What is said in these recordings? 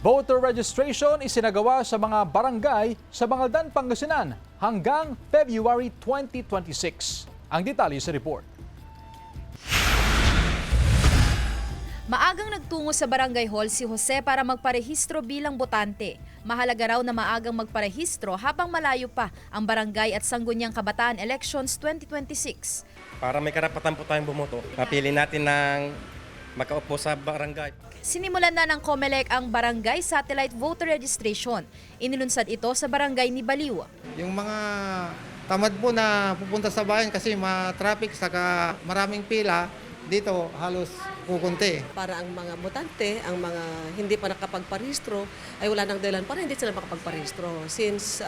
Voter registration isinagawa sa mga barangay sa Bangaldan, Pangasinan hanggang February 2026. Ang detalye sa report. Maagang nagtungo sa barangay hall si Jose para magparehistro bilang botante. Mahalaga raw na maagang magparehistro habang malayo pa ang barangay at Sangguniang Kabataan Elections 2026. Para may karapatan po tayong bumoto, mapili natin ng makaupo sa barangay. Sinimulan na ng COMELEC ang barangay satellite voter registration. Inilunsad ito sa barangay ni Baliw. Yung mga tamad po na pupunta sa bayan kasi ma-traffic saka maraming pila, dito halos kukunti. Para ang mga botante, ang mga hindi pa nakapagparehistro, ay wala nang dahilan para hindi sila makapagparehistro since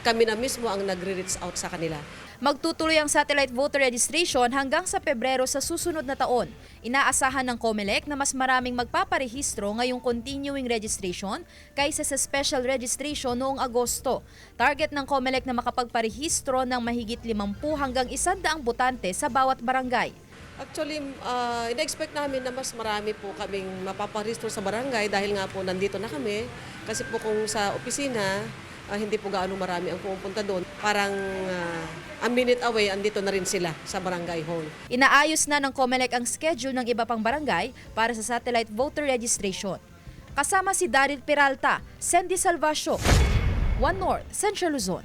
kami na mismo ang nagre-reach out sa kanila. Magtutuloy ang satellite voter registration hanggang sa Pebrero sa susunod na taon. Inaasahan ng COMELEC na mas maraming magpaparehistro ngayong continuing registration kaysa sa special registration noong Agosto. Target ng COMELEC na makapagparehistro ng mahigit 50 hanggang 100 botante sa bawat barangay. Actually, ina-expect namin na mas marami po kaming mapaparehistro sa barangay dahil nga po nandito na kami. Kasi po kung sa opisina, hindi po gaano marami ang pumupunta doon. Parang a minute away, andito na rin sila sa barangay hall. Inaayos na ng COMELEC ang schedule ng iba pang barangay para sa satellite voter registration. Kasama si Daryl Peralta, Sandy Salvacio, One North, Central Luzon.